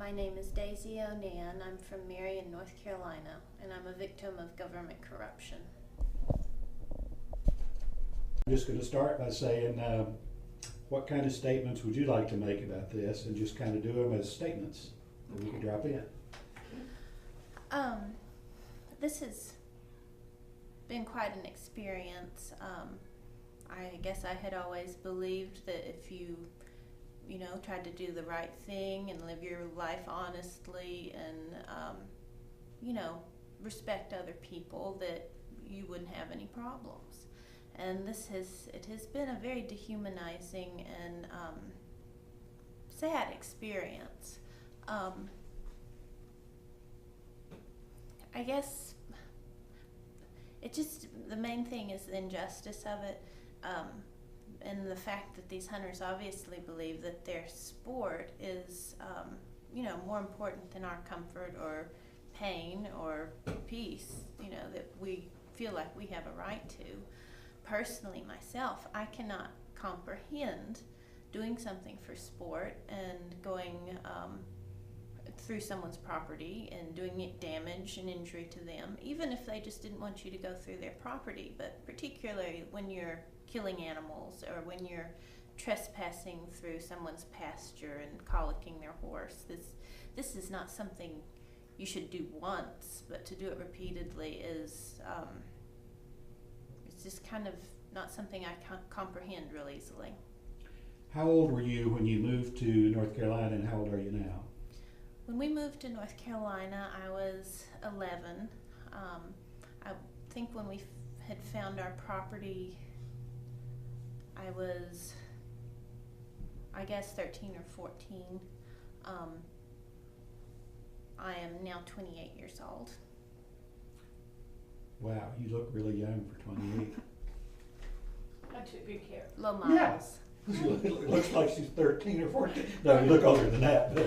My name is Daisy Onan. I'm from Marion, North Carolina, and I'm a victim of government corruption. I'm just going to start by saying, what kind of statements would you like to make about this, and just kind of do them as statements that we could drop in. This has been quite an experience. I guess I had always believed that if you tried to do the right thing and live your life honestly and, respect other people, that you wouldn't have any problems. And it has been a very dehumanizing and sad experience. I guess the main thing is the injustice of it, and the fact that these hunters obviously believe that their sport is, more important than our comfort or pain or peace, that we feel like we have a right to. Personally, myself, I cannot comprehend doing something for sport and going through someone's property and doing it damage and injury to them, even if they just didn't want you to go through their property. But particularly when you're killing animals or when you're trespassing through someone's pasture and colicking their horse, this is not something you should do once, but to do it repeatedly is it's just kind of not something I comprehend real easily. How old were you when you moved to North Carolina, and how old are you now? When we moved to North Carolina, I was 11. I think when we had found our property, I was, 13 or 14. I am now 28 years old. Wow, you look really young for 28. I took good care. Low miles. Yeah. It looks like she's 13 or 14. No, you look older than that.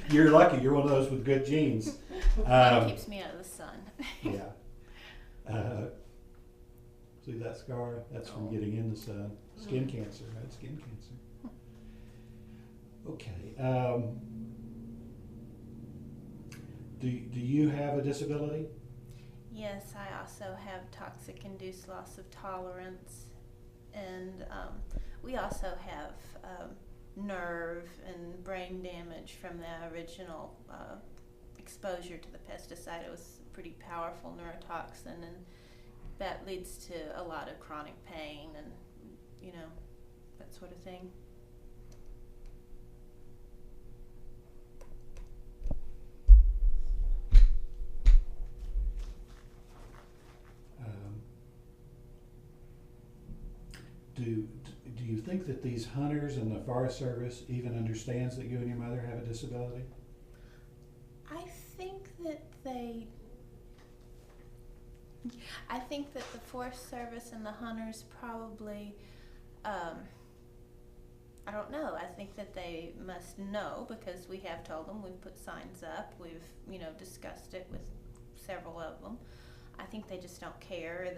You're lucky. You're one of those with good genes. Mom keeps me out of the sun. Yeah. See that scar? That's from getting in the sun. Skin cancer, right? Skin cancer. Okay. Do you have a disability? Yes, I also have toxic-induced loss of tolerance, and we also have nerve and brain damage from the original exposure to the pesticide. It was a pretty powerful neurotoxin, and that leads to a lot of chronic pain and, that sort of thing. Do you think that these hunters and the Forest Service even understands that you and your mother have a disability? I think that the Forest Service and the hunters probably, I don't know. I think that they must know, because we have told them, we've put signs up, we've, discussed it with several of them. I think they just don't care.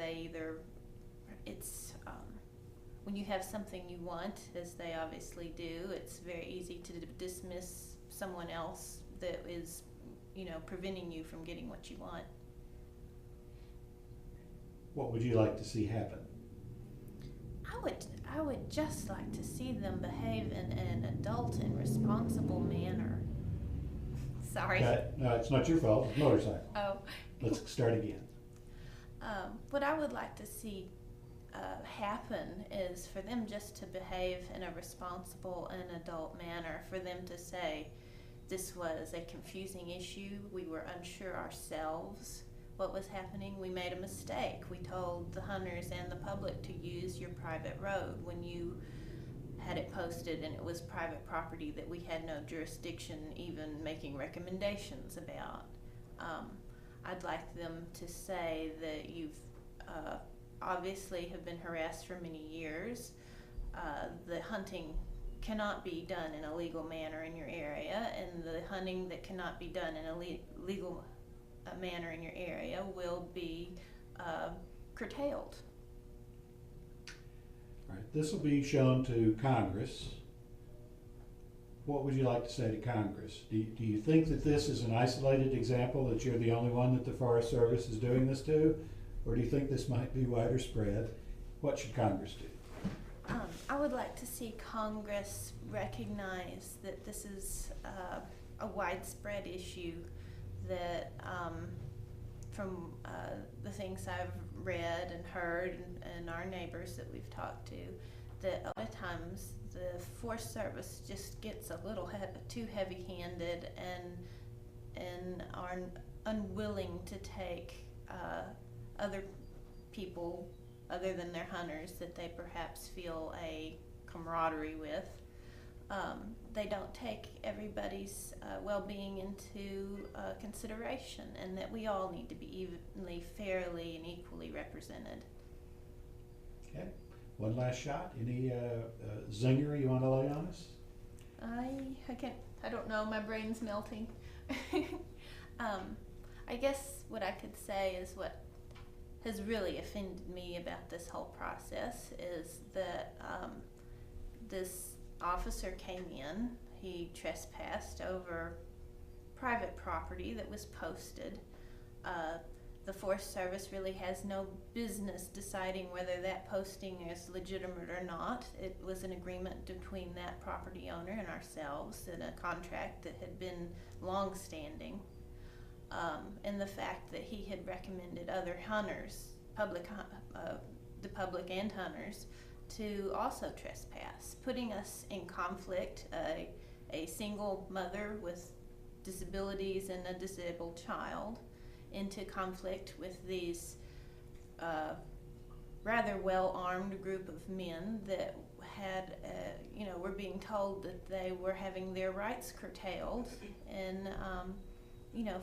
When you have something you want, as they obviously do, it's very easy to dismiss someone else that is, preventing you from getting what you want. What would you like to see happen? I would just like to see them behave in an adult and responsible manner. Sorry. No, it's not your fault. It's a motorcycle. Oh. Let's start again. What I would like to see happen is for them just to behave in a responsible and adult manner, for them to say, this was a confusing issue, we were unsure ourselves what was happening, we made a mistake, we told the hunters and the public to use your private road when you had it posted and it was private property that we had no jurisdiction even making recommendations about. I'd like them to say that you've obviously have been harassed for many years. The hunting cannot be done in a legal manner in your area, and the hunting that cannot be done in a legal manner in your area will be curtailed. All right, this will be shown to Congress, what would you like to say to Congress? Do you think that this is an isolated example, that you're the only one that the Forest Service is doing this to? Or do you think this might be wider spread? What should Congress do? I would like to see Congress recognize that this is a widespread issue, that from the things I've read and heard and our neighbors that we've talked to, that a lot of times the Forest Service just gets a little too heavy-handed and are unwilling to take other people other than their hunters that they perhaps feel a camaraderie with. They don't take everybody's well-being into consideration, and that we all need to be evenly, fairly, and equally represented. Okay, one last shot. Any zinger you want to lay on us? I don't know, my brain's melting. I guess what I could say is what has really offended me about this whole process is that this officer came in, he trespassed over private property that was posted. The Forest Service really has no business deciding whether that posting is legitimate or not. It was an agreement between that property owner and ourselves, in a contract that had been long-standing. And the fact that he had recommended other hunters, the public and hunters, to also trespass, putting us in conflict, a single mother with disabilities and a disabled child, into conflict with these rather well-armed group of men that had, were being told that they were having their rights curtailed, and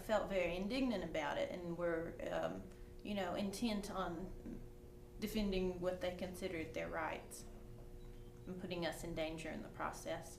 felt very indignant about it, and were, intent on defending what they considered their rights and putting us in danger in the process.